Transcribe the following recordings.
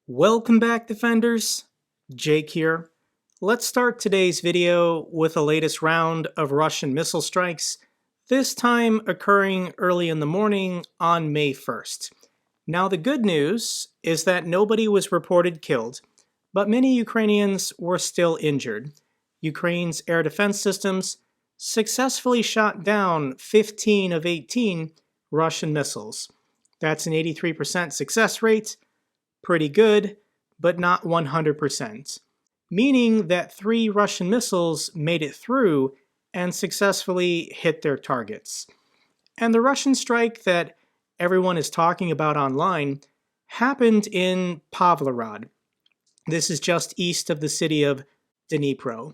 Welcome back, Defenders. Jake here. Let's start today's video with the latest round of Russian missile strikes, this time occurring early in the morning on May 1st. Now, the good news is that nobody was reported killed, but many Ukrainians were still injured. Ukraine's air defense systems successfully shot down 15 of 18 Russian missiles. That's an 83% success rate. Pretty good, but not 100%, meaning that 3 Russian missiles made it through and successfully hit their targets. And the Russian strike that everyone is talking about online happened in Pavlograd. This is just east of the city of Dnipro.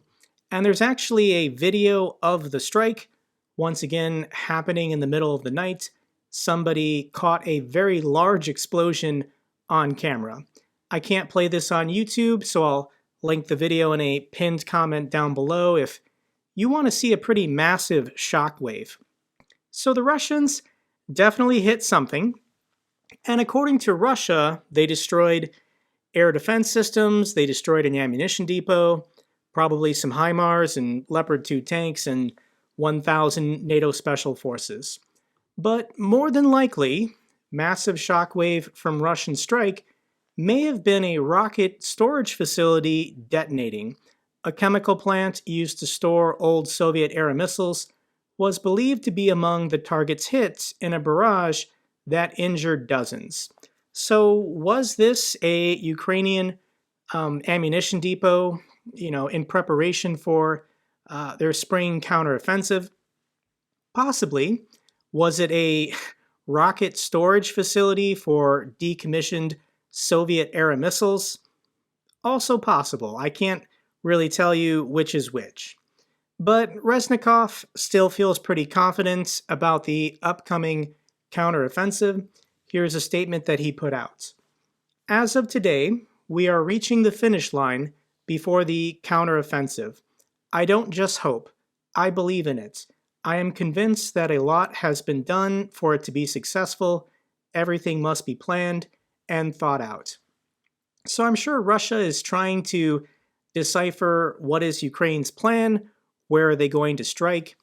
And there's actually a video of the strike, once again happening in the middle of the night. Somebody caught a very large explosion on camera. I can't play this on YouTube, so I'll link the video in a pinned comment down below if you want to see a pretty massive shockwave. So the Russians definitely hit something, and according to Russia, they destroyed air defense systems, they destroyed an ammunition depot, probably some HIMARS and Leopard 2 tanks, and 1,000 NATO special forces. But more than likely, massive shockwave from Russian strike may have been a rocket storage facility detonating. A chemical plant used to store old Soviet-era missiles was believed to be among the targets hit in a barrage that injured dozens. So was this a Ukrainian ammunition depot, in preparation for their spring counteroffensive? Possibly. Was it a rocket storage facility for decommissioned Soviet-era missiles? Also possible. I can't really tell you which is which. But Reznikov still feels pretty confident about the upcoming counteroffensive. Here's a statement that he put out. As of today, we are reaching the finish line before the counteroffensive. I don't just hope. I believe in it. I am convinced that a lot has been done for it to be successful. Everything must be planned and thought out. So I'm sure Russia is trying to decipher what is Ukraine's plan, where are they going to strike.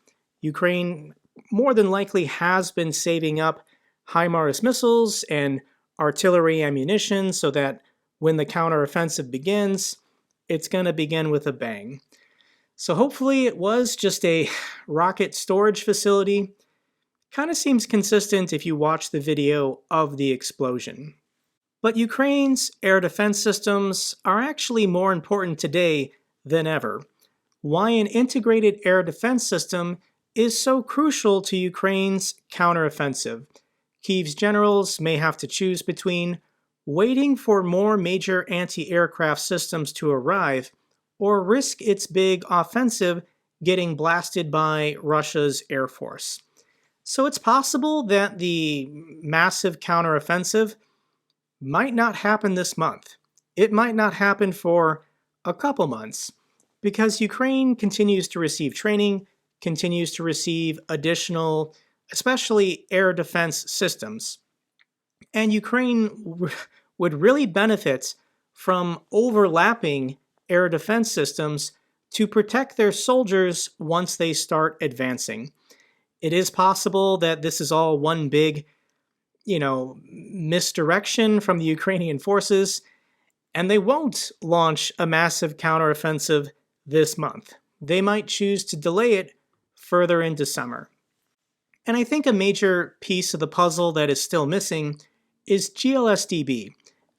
Ukraine more than likely has been saving up HIMARS missiles and artillery ammunition so that when the counteroffensive begins, it's going to begin with a bang. So hopefully it was just a rocket storage facility. Kind of seems consistent if you watch the video of the explosion. But Ukraine's air defense systems are actually more important today than ever. Why an integrated air defense system is so crucial to Ukraine's counteroffensive. Kyiv's generals may have to choose between waiting for more major anti-aircraft systems to arrive or risk its big offensive getting blasted by Russia's air force. So it's possible that the massive counteroffensive might not happen this month. It might not happen for a couple months because Ukraine continues to receive training, continues to receive additional, especially air defense systems. And Ukraine would really benefit from overlapping air defense systems to protect their soldiers once they start advancing. It is possible that this is all one big, misdirection from the Ukrainian forces, and they won't launch a massive counteroffensive this month. They might choose to delay it further into summer. And I think a major piece of the puzzle that is still missing is GLSDB.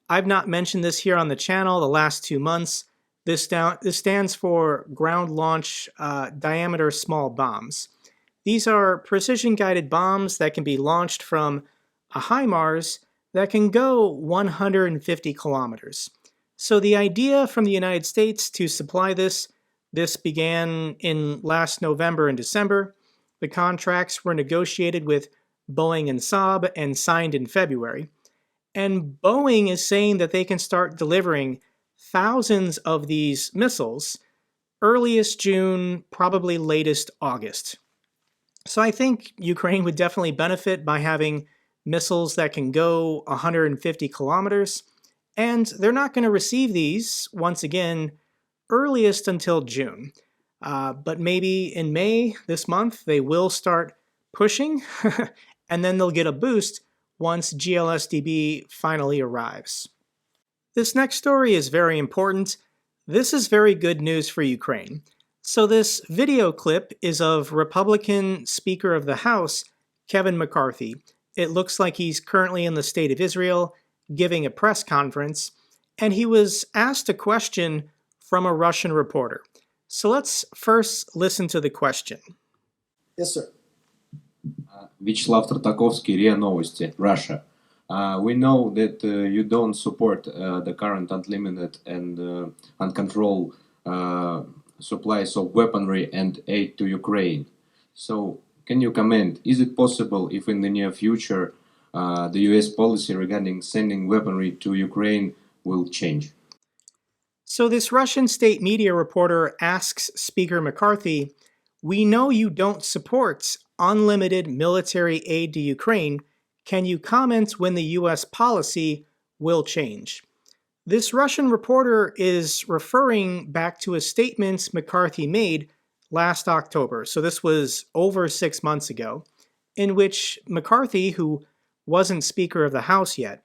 I've not mentioned this here on the channel the last 2 months. This stands for Ground Launch Diameter Small Bombs. These are precision-guided bombs that can be launched from a HIMARS that can go 150 kilometers. So the idea from the United States to supply this began in last November and December. The contracts were negotiated with Boeing and Saab and signed in February. And Boeing is saying that they can start delivering thousands of these missiles earliest June, probably latest August. So I think Ukraine would definitely benefit by having missiles that can go 150 kilometers And they're not going to receive these, once again, earliest until June. But maybe in May, this month, they will start pushing, and then they'll get a boost once GLSDB finally arrives. This next story is very important. This is very good news for Ukraine. So this video clip is of Republican Speaker of the House, Kevin McCarthy. It looks like he's currently in the state of Israel giving a press conference, and he was asked a question from a Russian reporter. So let's first listen to the question. Yes, sir. Вячеслав Tartakovsky, РИА Новости, Russia. We know that you don't support the current unlimited and uncontrolled supplies of weaponry and aid to Ukraine. So, can you comment, is it possible if in the near future the US policy regarding sending weaponry to Ukraine will change? So this Russian state media reporter asks Speaker McCarthy, "We know you don't support unlimited military aid to Ukraine. Can you comment when the US policy will change?" This Russian reporter is referring back to a statement McCarthy made last October, so this was over 6 months ago, in which McCarthy, who wasn't Speaker of the House yet,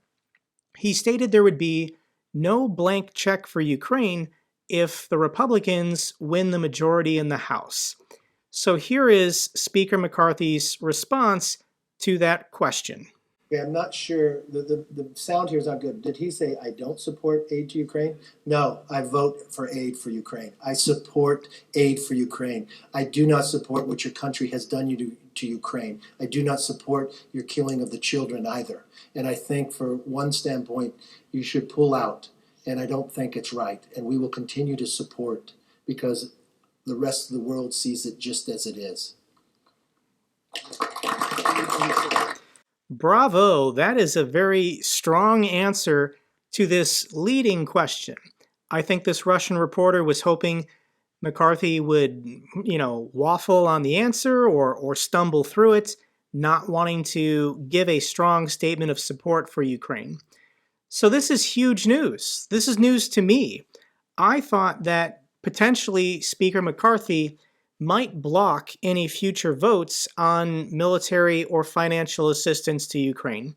he stated there would be no blank check for Ukraine if the Republicans win the majority in the House. So here is Speaker McCarthy's response to that question. Okay, I'm not sure. The sound here is not good. Did he say, I don't support aid to Ukraine? No, I vote for aid for Ukraine. I support aid for Ukraine. I do not support what your country has done to Ukraine. I do not support your killing of the children either. And I think for one standpoint, you should pull out. And I don't think it's right. And we will continue to support because the rest of the world sees it just as it is. Bravo! That is a very strong answer to this leading question. I think this Russian reporter was hoping McCarthy would, waffle on the answer or stumble through it, not wanting to give a strong statement of support for Ukraine. So this is huge news. This is news to me. I thought that potentially Speaker McCarthy might block any future votes on military or financial assistance to Ukraine.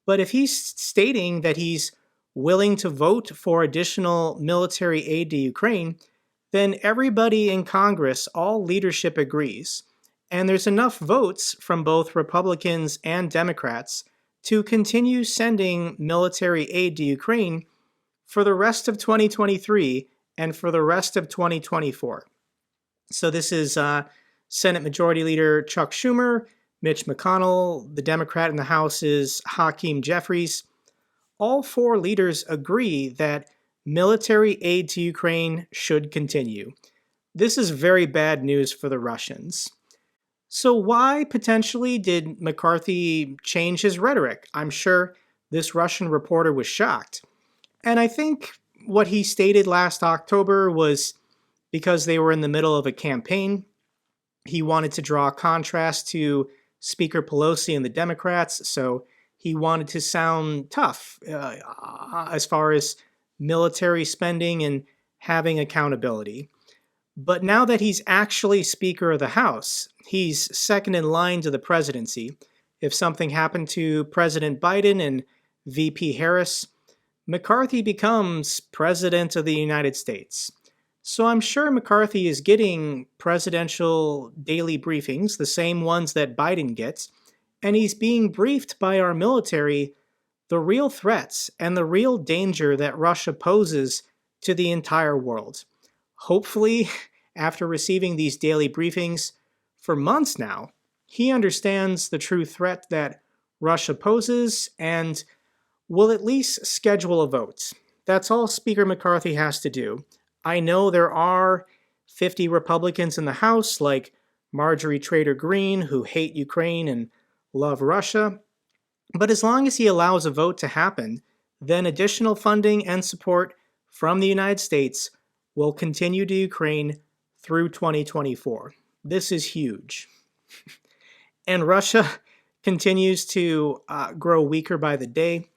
But if he's stating that he's willing to vote for additional military aid to Ukraine, then everybody in Congress, all leadership agrees. And there's enough votes from both Republicans and Democrats to continue sending military aid to Ukraine for the rest of 2023 and for the rest of 2024. So this is Senate Majority Leader Chuck Schumer, Mitch McConnell, the Democrat in the House is Hakeem Jeffries. All four leaders agree that military aid to Ukraine should continue. This is very bad news for the Russians. So why potentially did McCarthy change his rhetoric? I'm sure this Russian reporter was shocked. And I think what he stated last October was because they were in the middle of a campaign. He wanted to draw a contrast to Speaker Pelosi and the Democrats, so he wanted to sound tough as far as military spending and having accountability. But now that he's actually Speaker of the House, he's second in line to the presidency. If something happened to President Biden and VP Harris, McCarthy becomes President of the United States. So I'm sure McCarthy is getting presidential daily briefings, the same ones that Biden gets, and he's being briefed by our military the real threats and the real danger that Russia poses to the entire world. Hopefully, after receiving these daily briefings for months now, he understands the true threat that Russia poses and will at least schedule a vote. That's all Speaker McCarthy has to do. I know there are 50 Republicans in the House, like Marjorie Taylor Greene, who hate Ukraine and love Russia. But as long as he allows a vote to happen, then additional funding and support from the United States will continue to Ukraine through 2024. This is huge. And Russia continues to grow weaker by the day.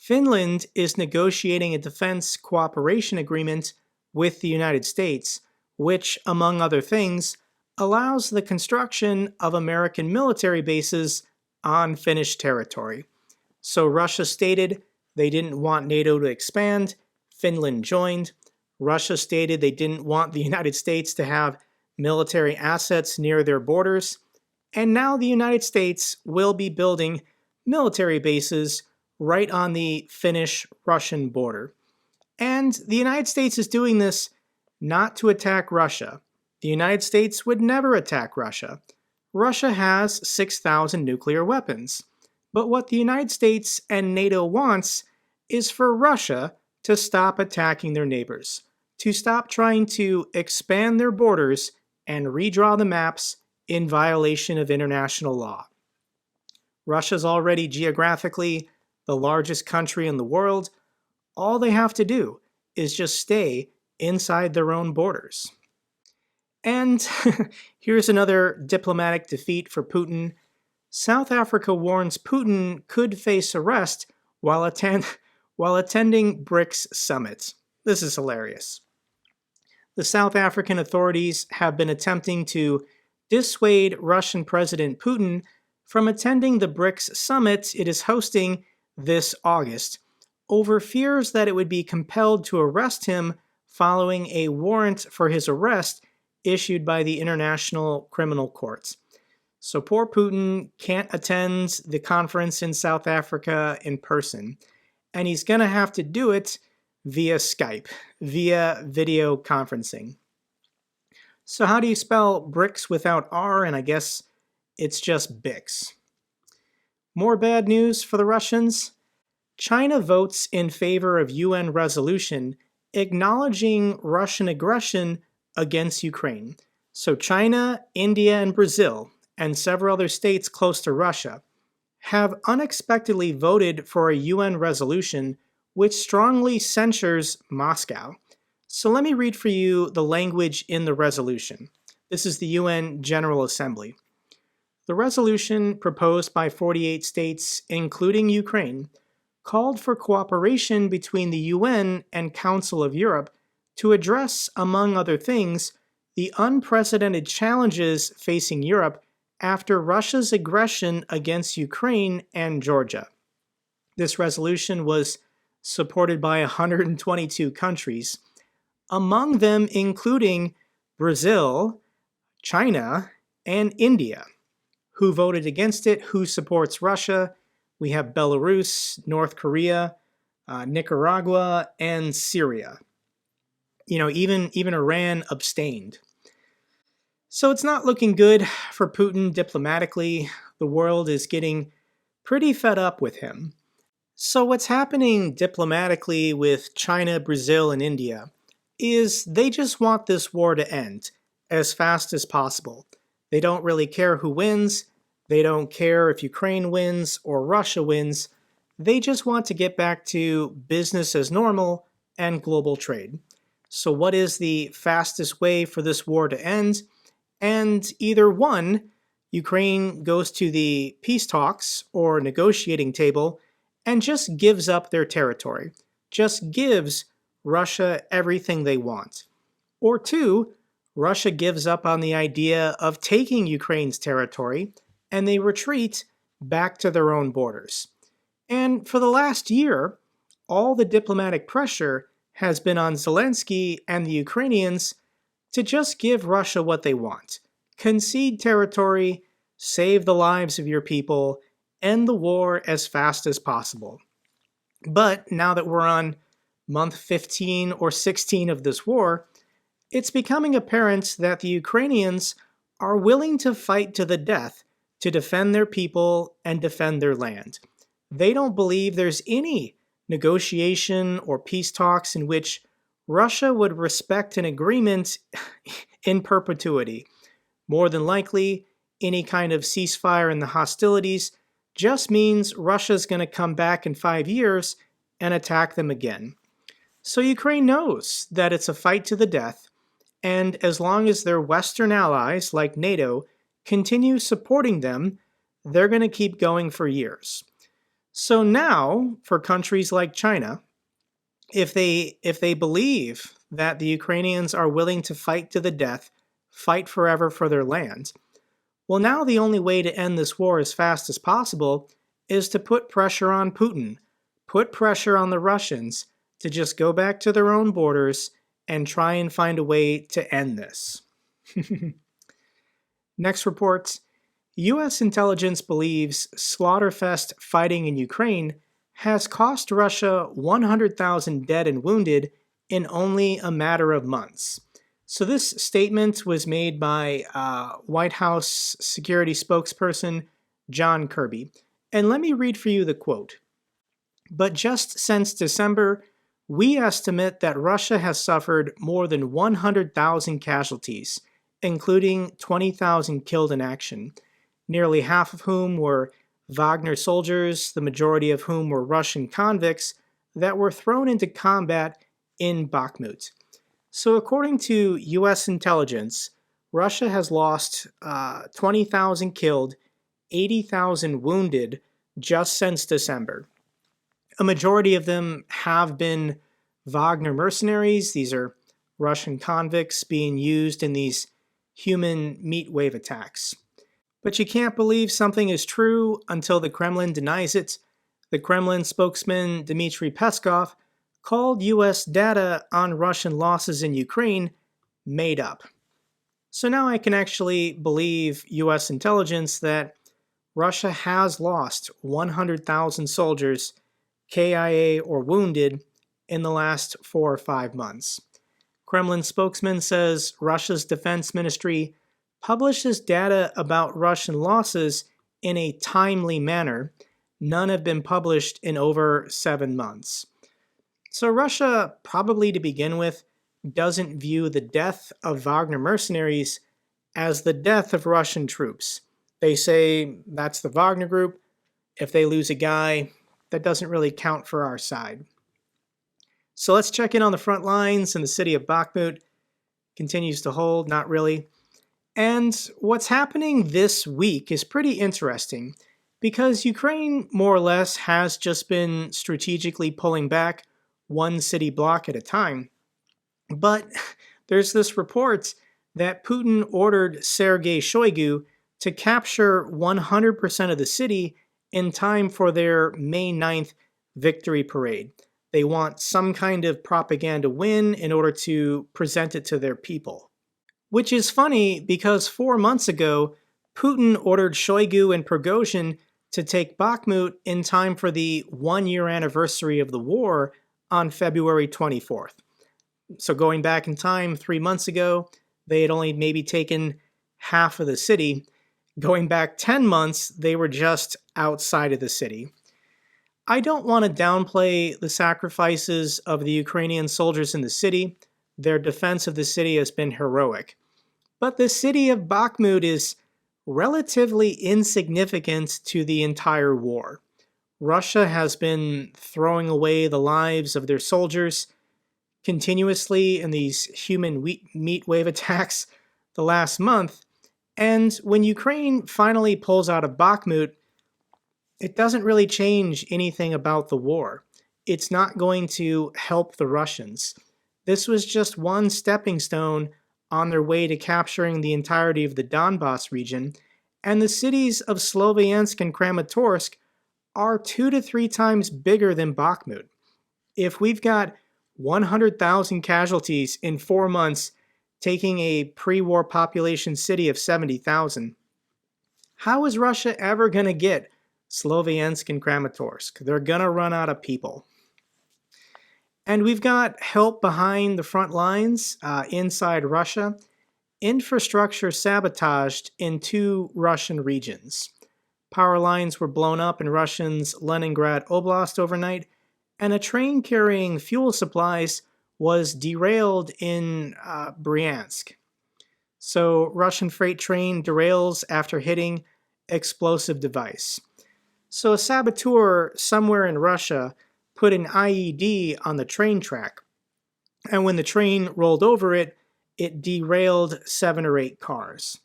Finland is negotiating a defense cooperation agreement with the United States, which, among other things, allows the construction of American military bases on Finnish territory. So Russia stated they didn't want NATO to expand. Finland joined. Russia stated they didn't want the United States to have military assets near their borders. And now the United States will be building military bases right on the Finnish-Russian border. And the United States is doing this not to attack Russia. The United States would never attack Russia. Russia has 6,000 nuclear weapons. But what the United States and NATO wants is for Russia to stop attacking their neighbors, to stop trying to expand their borders and redraw the maps in violation of international law. Russia's already geographically the largest country in the world. All they have to do is just stay inside their own borders. And here's another diplomatic defeat for Putin. South Africa warns Putin could face arrest while attending BRICS summit. This is hilarious. The South African authorities have been attempting to dissuade Russian President Putin from attending the BRICS summit it is hosting this August over fears that it would be compelled to arrest him following a warrant for his arrest issued by the International Criminal Court. So poor Putin can't attend the conference in South Africa in person, and he's going to have to do it via Skype, via video conferencing. So how do you spell BRICS without R? And I guess it's just BICS. More bad news for the Russians. China votes in favor of UN resolution acknowledging Russian aggression against Ukraine. So China, India, and Brazil, and several other states close to Russia, have unexpectedly voted for a UN resolution which strongly censures Moscow. So let me read for you the language in the resolution. This is the UN General Assembly. The resolution proposed by 48 states, including Ukraine, called for cooperation between the UN and Council of Europe to address, among other things, the unprecedented challenges facing Europe after Russia's aggression against Ukraine and Georgia. This resolution was supported by 122 countries, among them including Brazil, China, and India. Who voted against it? Who supports Russia? We have Belarus, North Korea, Nicaragua, and Syria. Even Iran abstained. So it's not looking good for Putin diplomatically. The world is getting pretty fed up with him. So what's happening diplomatically with China, Brazil, and India is they just want this war to end as fast as possible. They don't really care who wins. They don't care if Ukraine wins or Russia wins. They just want to get back to business as normal and global trade. So what is the fastest way for this war to end? And either one, Ukraine goes to the peace talks or negotiating table and just gives up their territory, just gives Russia everything they want. Or two, Russia gives up on the idea of taking Ukraine's territory and they retreat back to their own borders. And for the last year, all the diplomatic pressure has been on Zelensky and the Ukrainians to just give Russia what they want. Concede territory, save the lives of your people, end the war as fast as possible. But now that we're on month 15 or 16 of this war, it's becoming apparent that the Ukrainians are willing to fight to the death to defend their people and defend their land. They don't believe there's any negotiation or peace talks in which Russia would respect an agreement in perpetuity. More than likely, any kind of ceasefire in the hostilities just means Russia's going to come back in 5 years and attack them again. So Ukraine knows that it's a fight to the death, and as long as their Western allies, like NATO, continue supporting them, they're going to keep going for years. So now, for countries like China, if they believe that the Ukrainians are willing to fight to the death, fight forever for their land, well, now the only way to end this war as fast as possible is to put pressure on Putin, put pressure on the Russians to just go back to their own borders and try and find a way to end this. Next report. U.S. intelligence believes slaughterfest fighting in Ukraine has cost Russia 100,000 dead and wounded in only a matter of months. So this statement was made by White House security spokesperson John Kirby. And let me read for you the quote. But just since December, we estimate that Russia has suffered more than 100,000 casualties, including 20,000 killed in action, nearly half of whom were Wagner soldiers, the majority of whom were Russian convicts that were thrown into combat in Bakhmut. So according to U.S. intelligence, Russia has lost 20,000 killed, 80,000 wounded just since December. A majority of them have been Wagner mercenaries. These are Russian convicts being used in these human meat wave attacks. But you can't believe something is true until the Kremlin denies it. The Kremlin spokesman Dmitry Peskov called U.S. data on Russian losses in Ukraine made up. So now I can actually believe U.S. intelligence that Russia has lost 100,000 soldiers, KIA or wounded, in the last 4 or 5 months. Kremlin spokesman says Russia's defense ministry publishes data about Russian losses in a timely manner. None have been published in over 7 months. So Russia, probably to begin with, doesn't view the death of Wagner mercenaries as the death of Russian troops. They say that's the Wagner group. If they lose a guy, that doesn't really count for our side. So let's check in on the front lines, and the city of Bakhmut continues to hold, not really. And what's happening this week is pretty interesting because Ukraine more or less has just been strategically pulling back one city block at a time. But there's this report that Putin ordered Sergei Shoigu to capture 100% of the city in time for their May 9th victory parade. They want some kind of propaganda win in order to present it to their people. Which is funny because 4 months ago, Putin ordered Shoigu and Prigozhin to take Bakhmut in time for the 1-year anniversary of the war on February 24th. So going back in time 3 months ago, they had only maybe taken half of the city. Going back 10 months, they were just outside of the city. I don't want to downplay the sacrifices of the Ukrainian soldiers in the city. Their defense of the city has been heroic. But the city of Bakhmut is relatively insignificant to the entire war. Russia has been throwing away the lives of their soldiers continuously in these human meat wave attacks the last month. And when Ukraine finally pulls out of Bakhmut, it doesn't really change anything about the war. It's not going to help the Russians. This was just one stepping stone on their way to capturing the entirety of the Donbas region, and the cities of Sloviansk and Kramatorsk are 2 to 3 times bigger than Bakhmut. If we've got 100,000 casualties in 4 months, taking a pre-war population city of 70,000, how is Russia ever going to get Sloviansk and Kramatorsk? They're going to run out of people. And we've got help behind the front lines inside Russia. Infrastructure sabotaged in 2 Russian regions. Power lines were blown up in Russia's Leningrad Oblast overnight, and a train carrying fuel supplies was derailed in Bryansk. So Russian freight train derails after hitting explosive device. So a saboteur somewhere in Russia put an IED on the train track, and when the train rolled over it, it derailed 7 or 8 cars.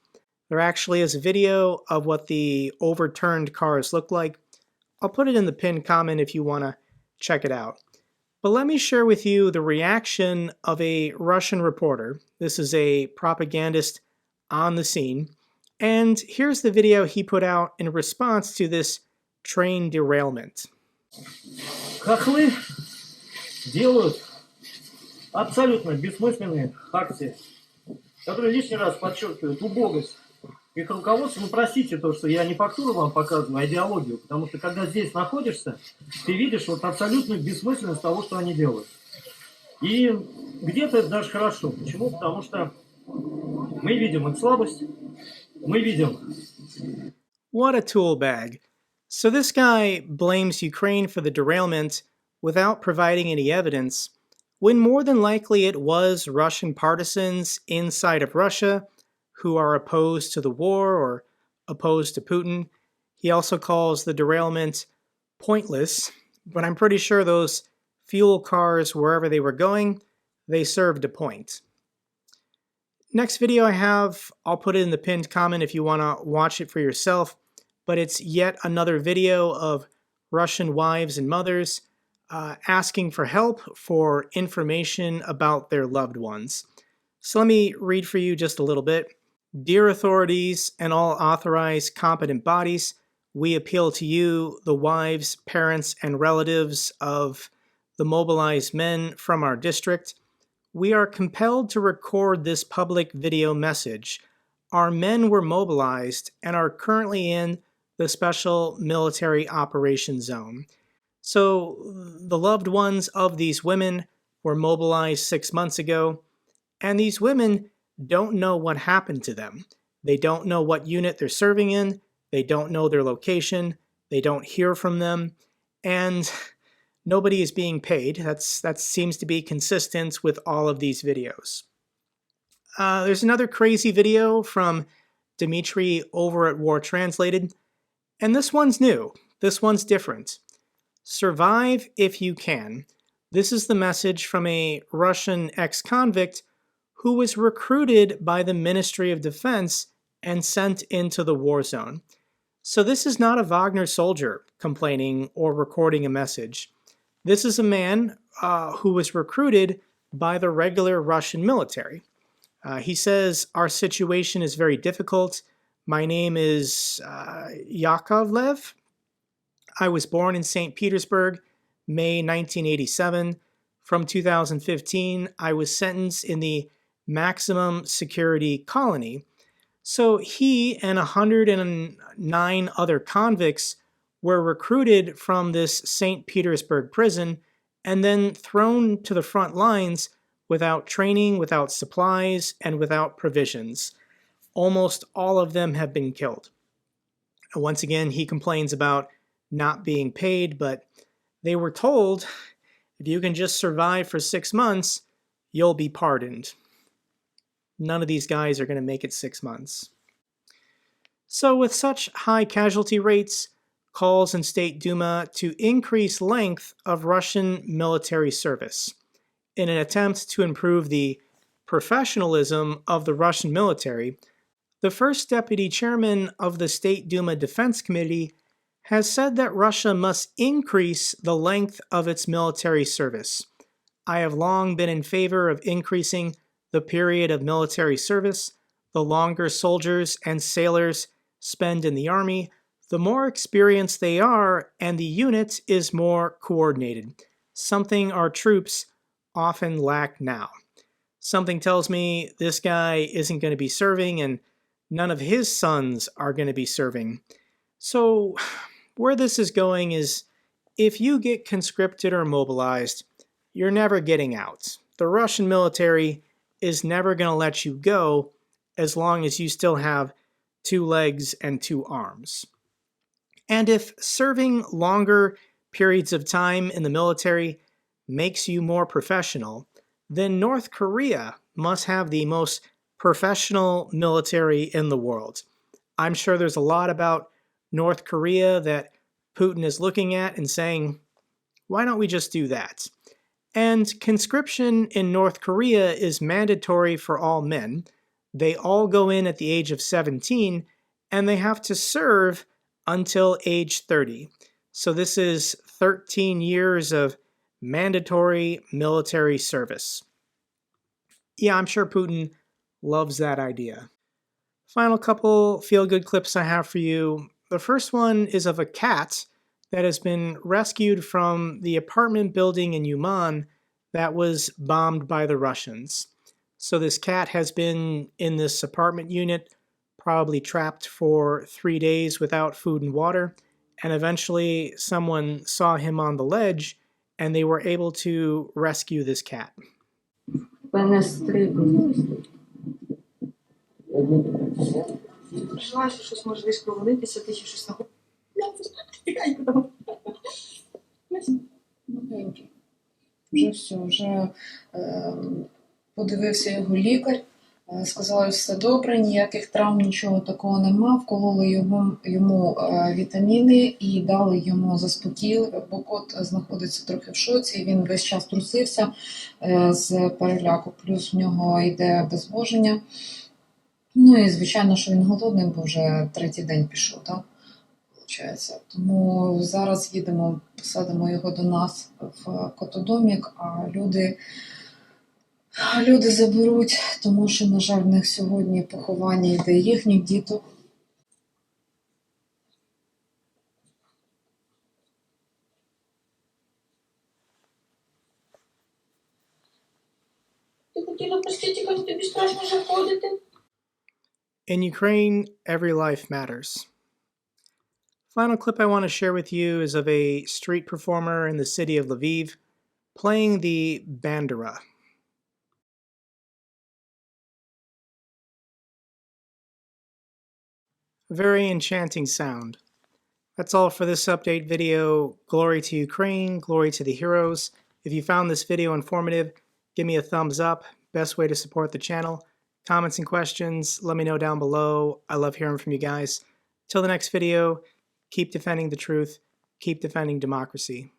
There actually is a video of what the overturned cars look like. I'll put it in the pinned comment if you want to check it out. But let me share with you the reaction of a Russian reporter. This is a propagandist on the scene. And here's the video he put out in response to this train derailment. Хохлы делают абсолютно бессмысленные акции, которые лишний раз подчеркивают убогость их руководства. Ну, простите то, что я не фактуру вам показываю, а идеологию, потому что когда здесь находишься, ты видишь вот абсолютную бессмысленность того, что они делают. И где-то это даже хорошо. Почему? Потому что мы видим их слабость, мы видим... What a tool bag. So this guy blames Ukraine for the derailment without providing any evidence, when more than likely it was Russian partisans inside of Russia who are opposed to the war or opposed to Putin. He also calls the derailment pointless, but I'm pretty sure those fuel cars, wherever they were going, they served a point. Next video I have, I'll put it in the pinned comment if you want to watch it for yourself, but it's yet another video of Russian wives and mothers asking for help for information about their loved ones. So let me read for you just a little bit. Dear authorities and all authorized competent bodies, we appeal to you, the wives, parents, and relatives of the mobilized men from our district. We are compelled to record this public video message. Our men were mobilized and are currently in the Special Military Operations Zone. So the loved ones of these women were mobilized 6 months ago, and these women don't know what happened to them. They don't know what unit they're serving in, they don't know their location, they don't hear from them, and nobody is being paid. That seems to be consistent with all of these videos. There's another crazy video from Dmitry over at War Translated, and this one's new. This one's different. Survive if you can. This is the message from a Russian ex-convict who was recruited by the Ministry of Defense and sent into the war zone. So this is not a Wagner soldier complaining or recording a message. This is a man who was recruited by the regular Russian military. He says, our situation is very difficult. My name is Yakovlev. I was born in St. Petersburg, May 1987. From 2015, I was sentenced in the maximum security colony. So he and 109 other convicts were recruited from this St. Petersburg prison and then thrown to the front lines without training, without supplies, and without provisions. Almost all of them have been killed. Once again, he complains about not being paid, but they were told, if you can just survive for 6 months, you'll be pardoned. None of these guys are going to make it 6 months. So with such high casualty rates, calls in State Duma to increase length of Russian military service in an attempt to improve the professionalism of the Russian military, the first deputy chairman of the State Duma Defense Committee has said that Russia must increase the length of its military service. I have long been in favor of increasing the period of military service. The longer soldiers and sailors spend in the army, the more experienced they are, and the unit is more coordinated, something our troops often lack now. Something tells me this guy isn't going to be serving, and none of his sons are going to be serving. So where this is going is, if you get conscripted or mobilized, you're never getting out. The Russian military is never going to let you go as long as you still have 2 legs and 2 arms. And if serving longer periods of time in the military makes you more professional, then North Korea must have the most professional military in the world. I'm sure there's a lot about North Korea that Putin is looking at and saying, why don't we just do that? And conscription in North Korea is mandatory for all men. They all go in at the age of 17, and they have to serve until age 30. So this is 13 years of mandatory military service. Yeah, I'm sure Putin loves that idea. Final couple feel-good clips I have for you. The first one is of a cat that has been rescued from the apartment building in Uman that was bombed by the Russians. So this cat has been in this apartment unit, probably trapped for 3 days without food and water, and eventually someone saw him on the ledge and they were able to rescue this cat. Переживаю, що щось може десь провалитися, ти ще щось на Вже все, вже подивився його лікар, сказали, все добре, ніяких травм, нічого такого нема, вкололи йому вітаміни і дали йому заспокійливе, бо кот знаходиться трохи в шоці, він весь час трусився з переляку, плюс в нього йде безбоження. Ну і звичайно, що він голодний, бо вже 3-й день пішов, так? Получається. Тому зараз їдемо, посадимо його до нас в котодомік, а люди заберуть, тому що, на жаль, в них сьогодні поховання йде їхніх діток. Ти хотіла пустити, коли тобі страшно заходити? In Ukraine, every life matters. Final clip I want to share with you is of a street performer in the city of Lviv playing the bandera. A very enchanting sound. That's all for this update video. Glory to Ukraine, glory to the heroes. If you found this video informative, give me a thumbs up. Best way to support the channel. Comments and questions, let me know down below. I love hearing from you guys. Till the next video, keep defending the truth, keep defending democracy.